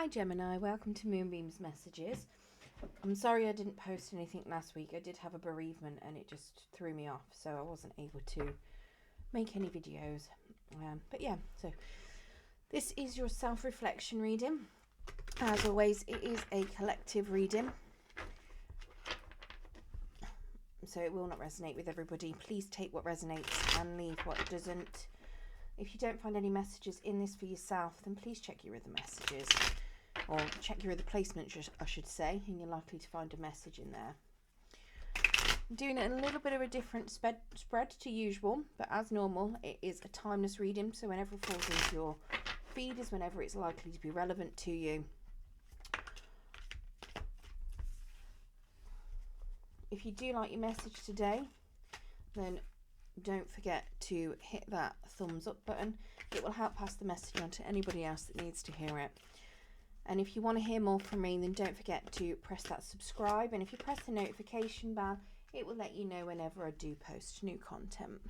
Hi Gemini, welcome to Moonbeam's Messages. I'm sorry I didn't post anything last week. I did have a bereavement and it just threw me off, so I wasn't able to make any videos. But yeah, so this is your self-reflection reading. As always, it is a collective reading, so it will not resonate with everybody. Please take what resonates and leave what doesn't. If you don't find any messages in this for yourself, then please check your other messages, or check your other placements, I should say, and you're likely to find a message in there. I'm doing it a little bit of a different spread to usual, but as normal, it is a timeless reading, so whenever it falls into your feed is whenever it's likely to be relevant to you. If you do like your message today, then don't forget to hit that thumbs up button. It will help pass the message on to anybody else that needs to hear it. And if you want to hear more from me, then don't forget to press that subscribe, and if you press the notification bell, it will let you know whenever I do post new content.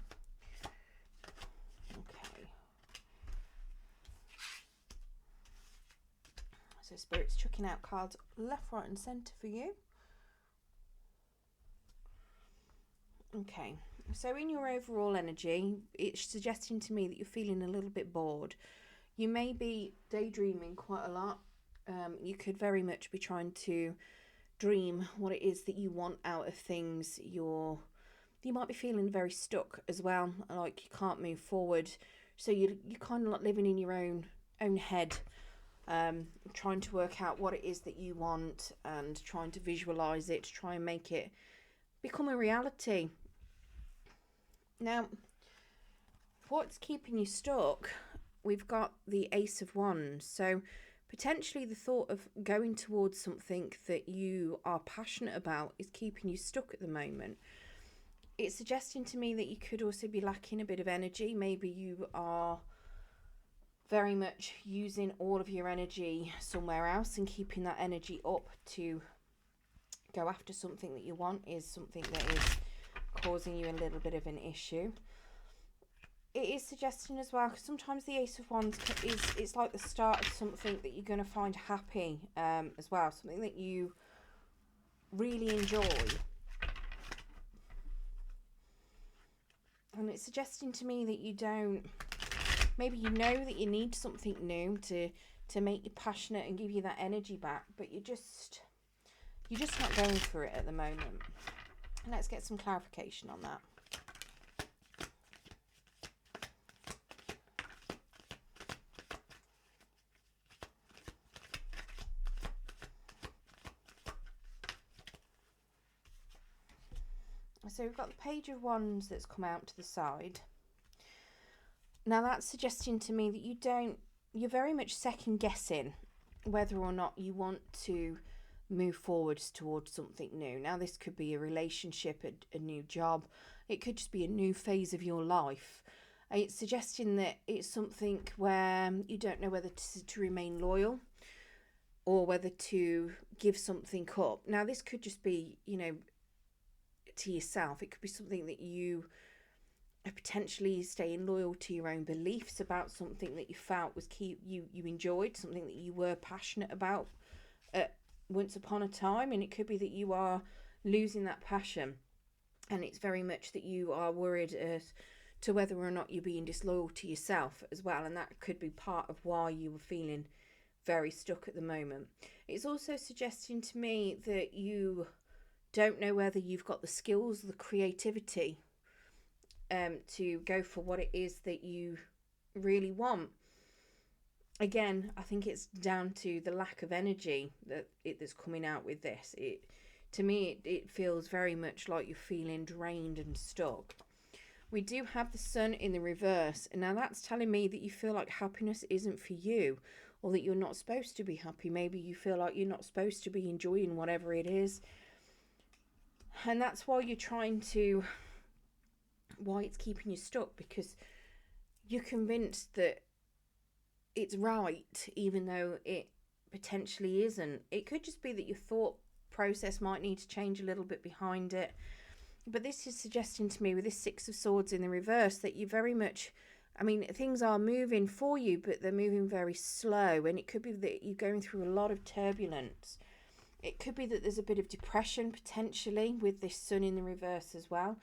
Okay, so Spirit's chucking out cards left, right and centre for you. Okay, so in your overall energy, it's suggesting to me that you're feeling a little bit bored. You may be daydreaming quite a lot. You could very much be trying to dream what it is that you want out of things. You might be feeling very stuck as well, like you can't move forward. So you're kind of like living in your own head, trying to work out what it is that you want and trying to visualize it, to try and make it become a reality. Now, what's keeping you stuck? We've got the Ace of Wands. So potentially the thought of going towards something that you are passionate about is keeping you stuck at the moment. It's suggesting to me that you could also be lacking a bit of energy. Maybe you are very much using all of your energy somewhere else, and keeping that energy up to go after something that you want is something that is causing you a little bit of an issue. It is suggesting as well, because sometimes the Ace of Wands it's like the start of something that you're going to find happy as well, something that you really enjoy. And it's suggesting to me that you don't, maybe you know that you need something new to make you passionate and give you that energy back, but you're just not going for it at the moment. Let's get some clarification on that. So we've got the Page of Wands that's come out to the side. Now that's suggesting to me that you're very much second guessing whether or not you want to move forwards towards something new. Now this could be a relationship, a new job. It could just be a new phase of your life. It's suggesting that it's something where you don't know whether to remain loyal or whether to give something up. Now this could just be, to yourself. It could be something that you are potentially staying loyal to your own beliefs about something that you felt was key, you enjoyed, something that you were passionate about once upon a time, and it could be that you are losing that passion, and it's very much that you are worried as to whether or not you're being disloyal to yourself as well, and that could be part of why you were feeling very stuck at the moment. It's also suggesting to me that you don't know whether you've got the skills, the creativity to go for what it is that you really want. Again, I think it's down to the lack of energy that's coming out with this. To me, it feels very much like you're feeling drained and stuck. We do have the Sun in the reverse, and now that's telling me that you feel like happiness isn't for you, or that you're not supposed to be happy. Maybe you feel like you're not supposed to be enjoying whatever it is. And that's why why it's keeping you stuck, because you're convinced that it's right, even though it potentially isn't. It could just be that your thought process might need to change a little bit behind it. But this is suggesting to me with this Six of Swords in the reverse that you very much I mean, things are moving for you, but they're moving very slow. And it could be that you're going through a lot of turbulence. It could be that there's a bit of depression potentially with this sun in the reverse as well.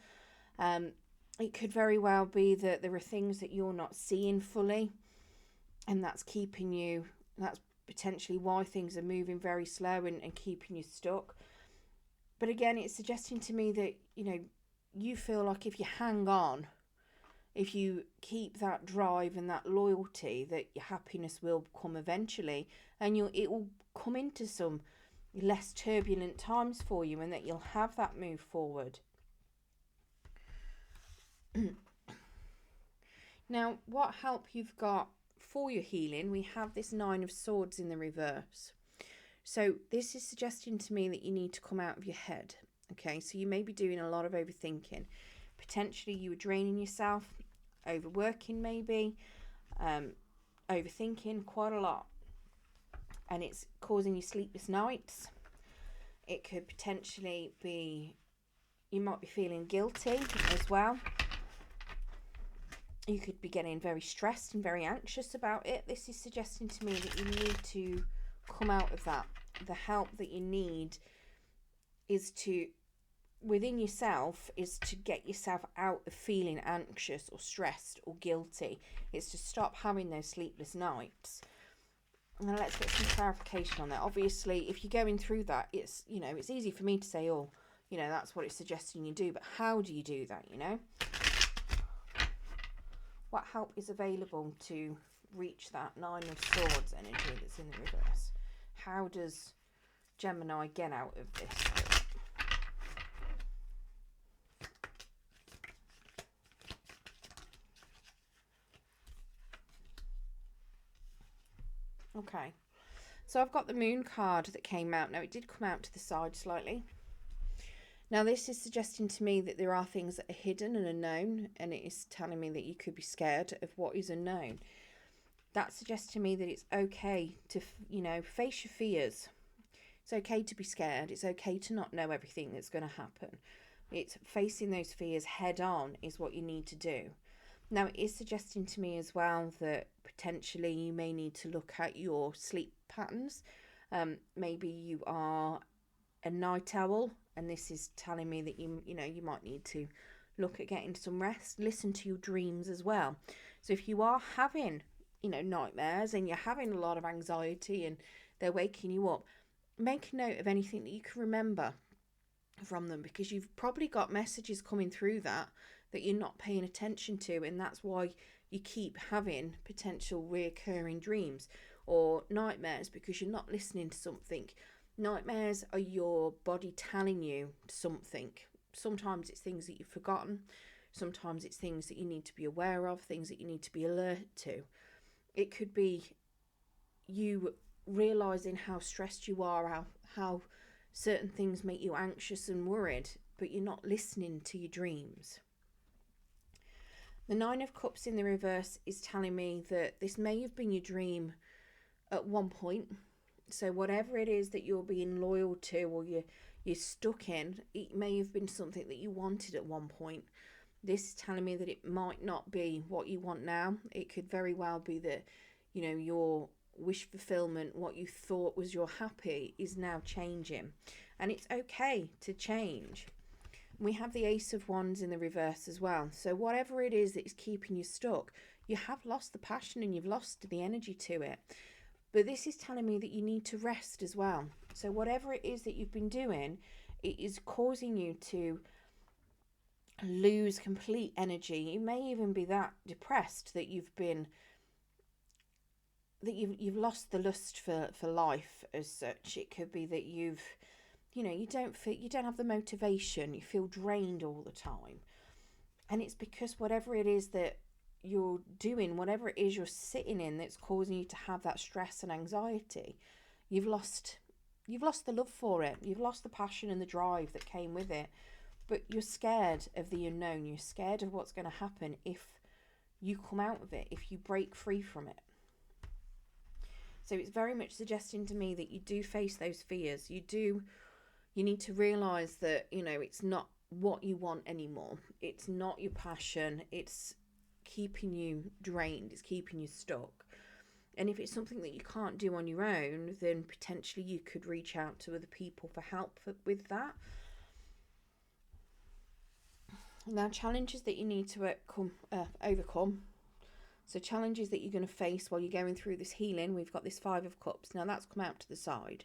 It could very well be that there are things that you're not seeing fully, and that's potentially why things are moving very slow and keeping you stuck. But again, it's suggesting to me that, you feel like if you hang on, if you keep that drive and that loyalty, that your happiness will come eventually, and it will come into some less turbulent times for you, and that you'll have that move forward. Now, what help you've got for your healing, we have this 9 of Swords in the reverse. So this is suggesting to me that you need to come out of your head. Okay, so you may be doing a lot of overthinking. Potentially you were draining yourself, overworking maybe, overthinking quite a lot. And it's causing you sleepless nights. It could potentially be, you might be feeling guilty as well. You could be getting very stressed and very anxious about it. This is suggesting to me that you need to come out of that. The help that you need is to, within yourself, is to get yourself out of feeling anxious or stressed or guilty. It's to stop having those sleepless nights. Now let's get some clarification on that. Obviously, if you're going through that, it's easy for me to say, oh, that's what it's suggesting you do, but how do you do that, What help is available to reach that 9 of Swords energy that's in the reverse? How does Gemini get out of this? Okay, so I've got the Moon card that came out. Now, it did come out to the side slightly. Now, this is suggesting to me that there are things that are hidden and unknown, and it is telling me that you could be scared of what is unknown. That suggests to me that it's okay to, face your fears. It's okay to be scared. It's okay to not know everything that's going to happen. It's facing those fears head on is what you need to do. Now, it is suggesting to me as well that potentially you may need to look at your sleep patterns. Maybe you are a night owl, and this is telling me that you might need to look at getting some rest. Listen to your dreams as well. So if you are having, nightmares and you're having a lot of anxiety and they're waking you up, make a note of anything that you can remember from them, because you've probably got messages coming through that you're not paying attention to, and that's why you keep having potential reoccurring dreams or nightmares, because you're not listening to something. Nightmares are your body telling you something. Sometimes it's things that you've forgotten. Sometimes it's things that you need to be aware of, things that you need to be alert to. It could be you realising how stressed you are, how certain things make you anxious and worried, but you're not listening to your dreams. The 9 of Cups in the reverse is telling me that this may have been your dream at one point. So whatever it is that you're being loyal to or you're stuck in, it may have been something that you wanted at one point. This is telling me that it might not be what you want now. It could very well be that, your wish fulfillment, what you thought was your happy, is now changing. And it's okay to change. We have the Ace of Wands in the reverse as well. So whatever it is that is keeping you stuck, you have lost the passion and you've lost the energy to it. But this is telling me that you need to rest as well. So whatever it is that you've been doing, it is causing you to lose complete energy. You may even be that depressed that you've lost the lust for life as such. It could be that you don't have the motivation. You feel drained all the time. And it's because whatever it is that you're doing, whatever it is you're sitting in that's causing you to have that stress and anxiety, you've lost the love for it. You've lost the passion and the drive that came with it. But you're scared of the unknown. You're scared of what's going to happen if you come out of it, if you break free from it. So it's very much suggesting to me that you do face those fears. You need to realise that, it's not what you want anymore. It's not your passion. It's keeping you drained, it's keeping you stuck. And if it's something that you can't do on your own, then potentially you could reach out to other people for help with that. Now, challenges that you need to overcome. So challenges that you're going to face while you're going through this healing. We've got this 5 of Cups. Now that's come out to the side.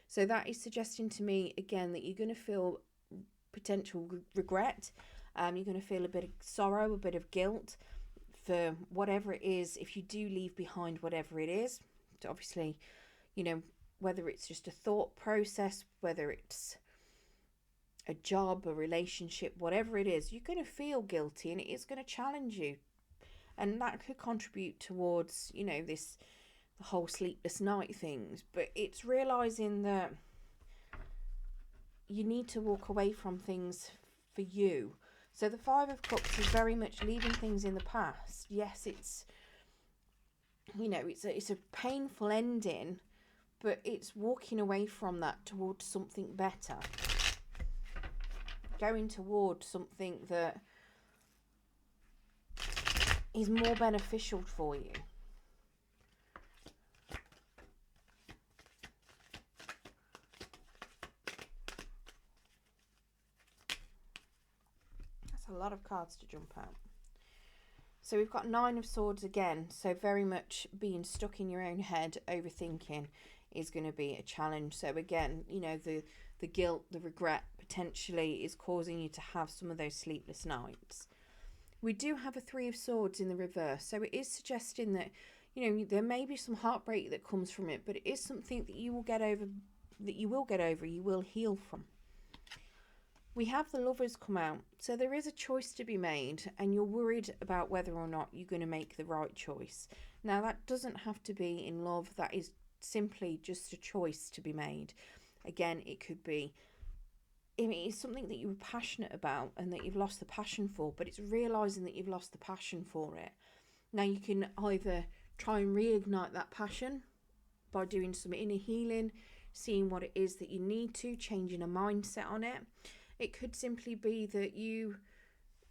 So that is suggesting to me, again, that you're going to feel potential regret. You're going to feel a bit of sorrow, a bit of guilt for whatever it is. If you do leave behind whatever it is, so obviously, you know, whether it's just a thought process, whether it's a job, a relationship, whatever it is, you're going to feel guilty and it is going to challenge you. And that could contribute towards, you know, the whole sleepless night things. But it's realising that you need to walk away from things for you. So the 5 of Cups is very much leaving things in the past. Yes, it's, you know, it's a painful ending, but it's walking away from that towards something better. Going towards something that is more beneficial for you. That's a lot of cards to jump out. So we've got 9 of Swords again. So very much being stuck in your own head, overthinking is going to be a challenge. So again, you know, the guilt, the regret potentially is causing you to have some of those sleepless nights. We do have a 3 of Swords in the reverse. So it is suggesting that, you know, there may be some heartbreak that comes from it, but it is something that you will get over, you will heal from. We have the Lovers come out. So there is a choice to be made and you're worried about whether or not you're going to make the right choice. Now that doesn't have to be in love. That is simply just a choice to be made. Again, it could be, I mean, it's something that you were passionate about and that you've lost the passion for, but it's realising that you've lost the passion for it. Now you can either try and reignite that passion by doing some inner healing, seeing what it is that you need to, changing a mindset on it. It could simply be that you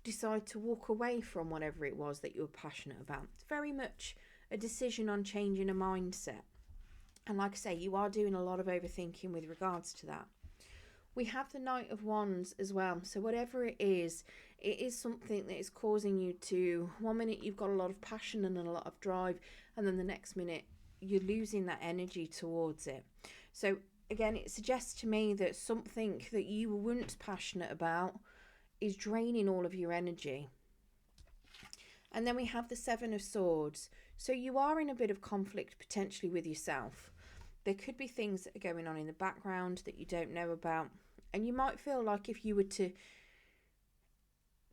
decide to walk away from whatever it was that you were passionate about. It's very much a decision on changing a mindset. And like I say, you are doing a lot of overthinking with regards to that. We have the Knight of Wands as well. So whatever it is something that is causing you to, one minute you've got a lot of passion and a lot of drive, and then the next minute you're losing that energy towards it. So again, it suggests to me that something that you were once passionate about is draining all of your energy. And then we have the 7 of Swords. So you are in a bit of conflict potentially with yourself. There could be things that are going on in the background that you don't know about. And you might feel like if you were to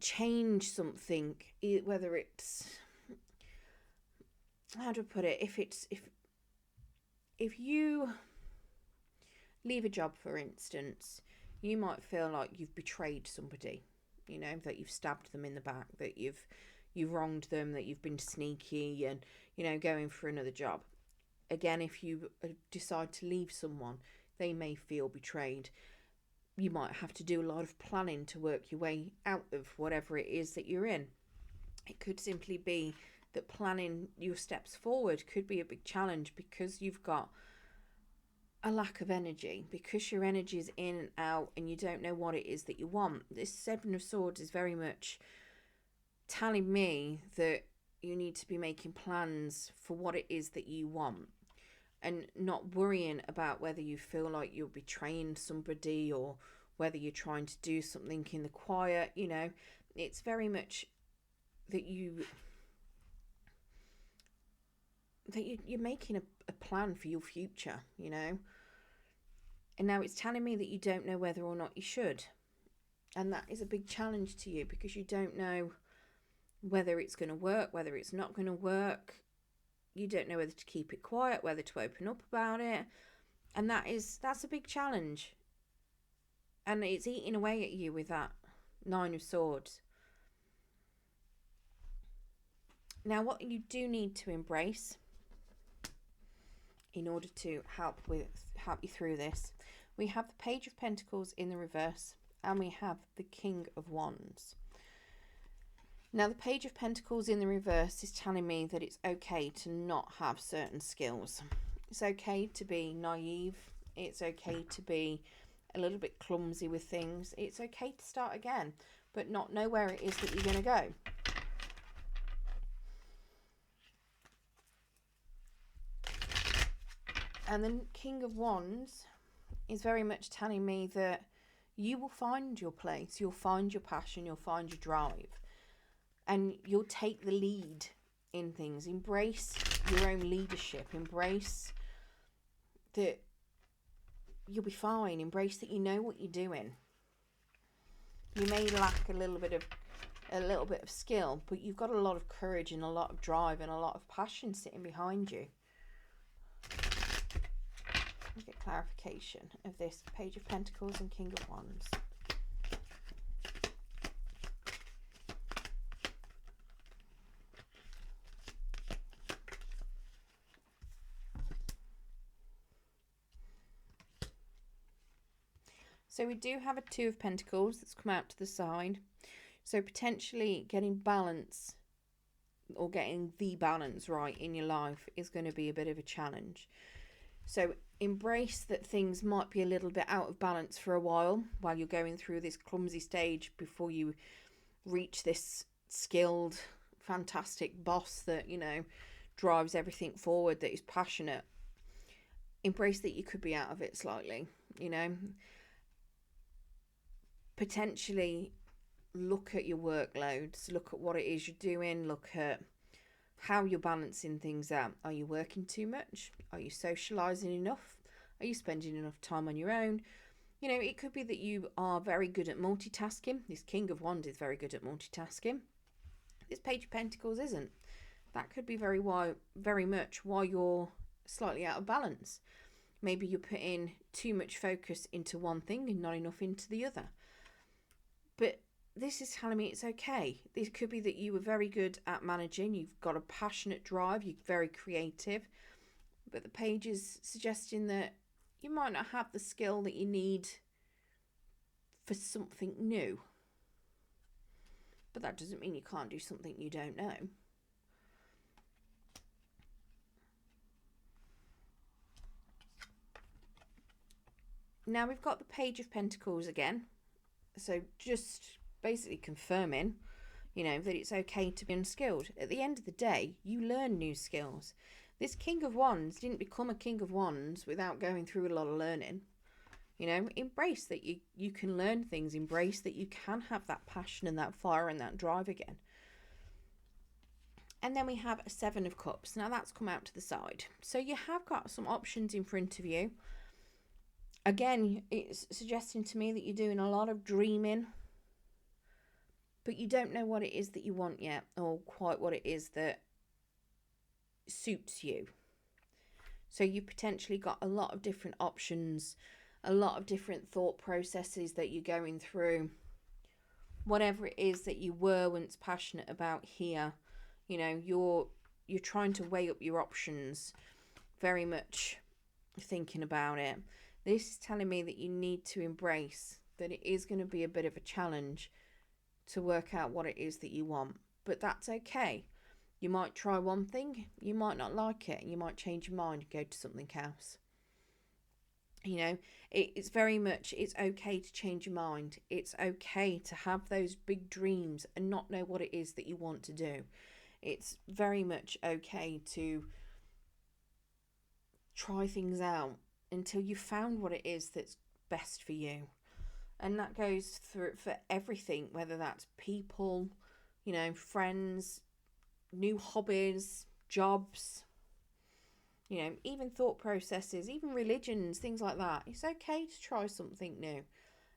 change something, whether it's, how do I put it? If you leave a job, for instance, you might feel like you've betrayed somebody, you know, that you've stabbed them in the back, that you've wronged them, that you've been sneaky and, you know, going for another job. Again, if you decide to leave someone, they may feel betrayed. You might have to do a lot of planning to work your way out of whatever it is that you're in. It could simply be that planning your steps forward could be a big challenge because you've got a lack of energy, because your energy is in and out and you don't know what it is that you want. This 7 of Swords is very much telling me that you need to be making plans for what it is that you want and not worrying about whether you feel like you're betraying somebody or whether you're trying to do something in the quiet. You know, it's very much that you're making a plan for your future, you know. And now it's telling me that you don't know whether or not you should. And that is a big challenge to you because you don't know whether it's going to work, whether it's not going to work. You don't know whether to keep it quiet, whether to open up about it. And that's a big challenge. And it's eating away at you with that 9 of Swords. Now, what you do need to embrace in order to help you through this, we have the Page of Pentacles in the reverse and we have the King of Wands. Now, the Page of Pentacles in the reverse is telling me that it's okay to not have certain skills. It's okay to be naive. It's okay to be a little bit clumsy with things. It's okay to start again, but not know where it is that you're going to go. And the King of Wands is very much telling me that you will find your place, you'll find your passion, you'll find your drive, and you'll take the lead in things. Embrace your own leadership. Embrace that you'll be fine. Embrace that you know what you're doing. You may lack a little bit of skill, but you've got a lot of courage and a lot of drive and a lot of passion sitting behind you. Let's get clarification of this Page of Pentacles and King of Wands. So we do have a Two of Pentacles that's come out to the side. So potentially getting balance or getting the balance right in your life is going to be a bit of a challenge. So embrace that things might be a little bit out of balance for a while you're going through this clumsy stage before you reach this skilled, fantastic boss that, you know, drives everything forward, that is passionate. Embrace that you could be out of it slightly, you know. Potentially look at your workloads, look at what it is you're doing, look at how you're balancing things out. Are you working too much? Are you socializing enough? Are you spending enough time on your own? You know, it could be that you are very good at multitasking. This King of Wands is very good at multitasking. This Page of Pentacles isn't. That could be very much why you're slightly out of balance. Maybe you're putting too much focus into one thing and not enough into the other. But this is telling me it's okay. This could be that you were very good at managing. You've got a passionate drive. You're very creative. But the page is suggesting that you might not have the skill that you need for something new. But that doesn't mean you can't do something you don't know. Now we've got the Page of Pentacles again. So just basically confirming, you know, that it's okay to be unskilled. At the end of the day, you learn new skills. This King of Wands didn't become a King of Wands without going through a lot of learning. You know, embrace that you can learn things. Embrace that you can have that passion and that fire and that drive again. And then we have a Seven of Cups. Now that's come out to the side. So you have got some options in front of you. Again, it's suggesting to me that you're doing a lot of dreaming, but you don't know what it is that you want yet, or quite what it is that suits you. So you potentially got a lot of different options, a lot of different thought processes that you're going through. Whatever it is that you were once passionate about here, you know, you're trying to weigh up your options, very much thinking about it. This is telling me that you need to embrace that it is going to be a bit of a challenge to work out what it is that you want. But that's okay. You might try one thing, you might not like it, and you might change your mind and go to something else. You know, it's very much, it's okay to change your mind. It's okay to have those big dreams and not know what it is that you want to do. It's very much okay to try things out until you found what it is that's best for you. And that goes through for everything, whether that's people, you know, friends, new hobbies, jobs, you know, even thought processes, even religions, things like that. It's okay to try something new.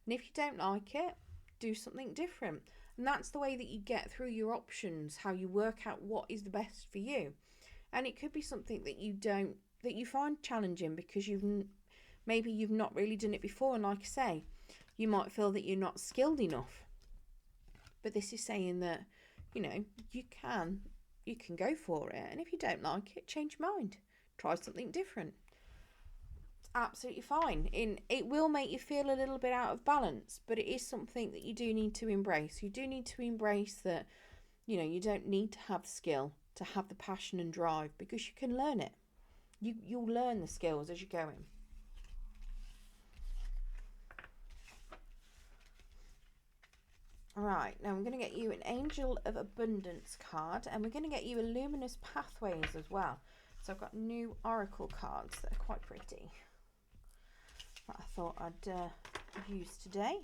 And if you don't like it, do something different. And that's the way that you get through your options, how you work out what is the best for you. And it could be something that you find challenging because maybe you've not really done it before. And like I say, you might feel that you're not skilled enough. But this is saying that, you know, you can go for it. And if you don't like it, change your mind. Try something different. It's absolutely fine. It will make you feel a little bit out of balance, but it is something that you do need to embrace. You do need to embrace that You know, you don't need to have the skill to have the passion and drive, because you can learn it. You'll learn the skills as you're going. Right, now I'm going to get you an Angel of Abundance card, and we're going to get you a Luminous Pathways as well. So I've got new Oracle cards that are quite pretty that I thought I'd use today.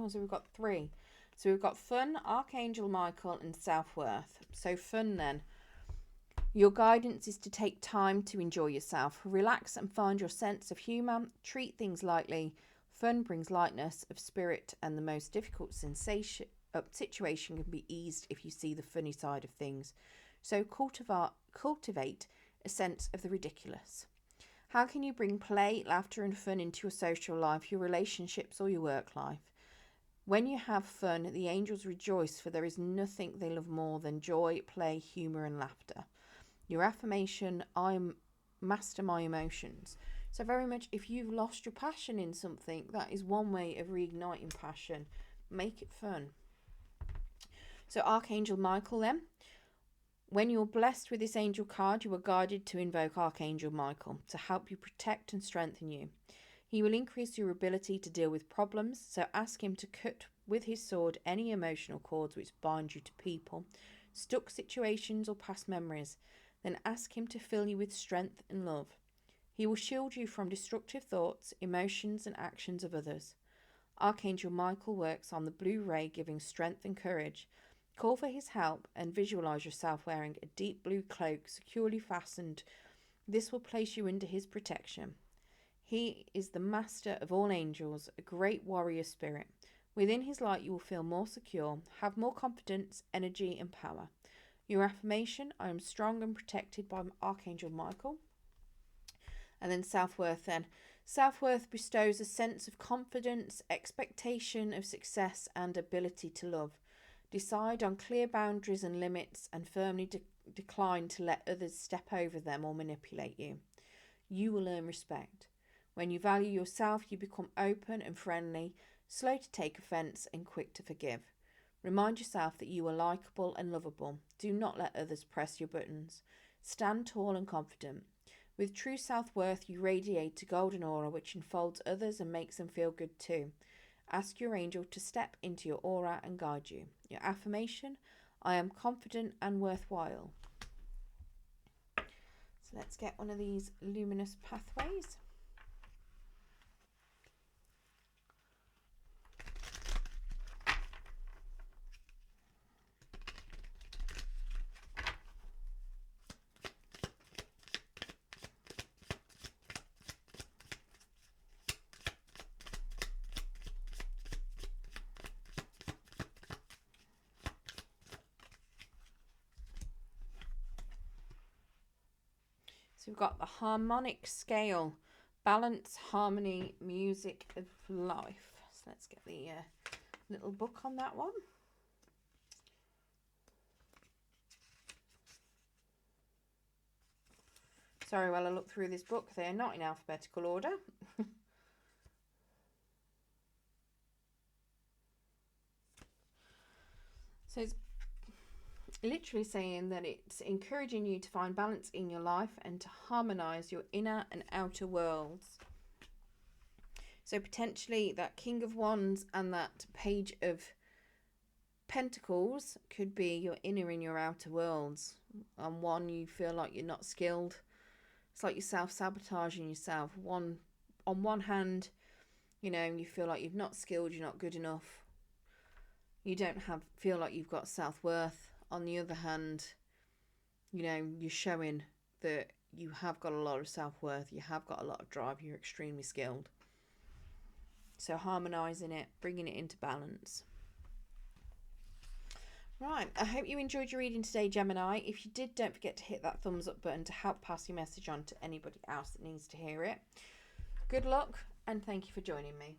Oh, so we've got 3. So we've got Fun, Archangel Michael, and Self-Worth. So fun then. Your guidance is to take time to enjoy yourself. Relax and find your sense of humour. Treat things lightly. Fun brings lightness of spirit, and the most difficult situation can be eased if you see the funny side of things. So cultivate a sense of the ridiculous. How can you bring play, laughter and fun into your social life, your relationships or your work life? When you have fun, the angels rejoice, for there is nothing they love more than joy, play, humour and laughter. Your affirmation, I master my emotions. So very much, if you've lost your passion in something, that is one way of reigniting passion. Make it fun. So Archangel Michael then. When you're blessed with this angel card, you are guided to invoke Archangel Michael to help you protect and strengthen you. He will increase your ability to deal with problems, so ask him to cut with his sword any emotional cords which bind you to people, stuck situations or past memories. Then ask him to fill you with strength and love. He will shield you from destructive thoughts, emotions and actions of others. Archangel Michael works on the blue ray, giving strength and courage. Call for his help and visualize yourself wearing a deep blue cloak securely fastened. This will place you under his protection. He is the master of all angels, a great warrior spirit. Within his light you will feel more secure, have more confidence, energy and power. Your affirmation, I am strong and protected by Archangel Michael. And then self-worth then. Self-worth bestows a sense of confidence, expectation of success and ability to love. Decide on clear boundaries and limits and firmly decline to let others step over them or manipulate you. You will earn respect. When you value yourself, you become open and friendly, slow to take offence and quick to forgive. Remind yourself that you are likeable and lovable. Do not let others press your buttons. Stand tall and confident. With true self-worth, you radiate a golden aura which enfolds others and makes them feel good too. Ask your angel to step into your aura and guide you. Your affirmation, I am confident and worthwhile. So let's get one of these luminous pathways. So we've got the harmonic scale, balance, harmony, music of life. So let's get the little book on that one. Sorry, while I look through this book, they are not in alphabetical order. So it's literally saying that it's encouraging you to find balance in your life and to harmonize your inner and outer worlds. So potentially that King of Wands and that Page of Pentacles could be your inner and your outer worlds. On one, you feel like you're not skilled. It's like you're self-sabotaging yourself. On one hand, you know, you feel like you're not skilled, you're not good enough. You don't feel like you've got self-worth. On the other hand, you know, you're showing that you have got a lot of self-worth, you have got a lot of drive, you're extremely skilled. So harmonising it, bringing it into balance. Right, I hope you enjoyed your reading today, Gemini. If you did, don't forget to hit that thumbs up button to help pass your message on to anybody else that needs to hear it. Good luck, and thank you for joining me.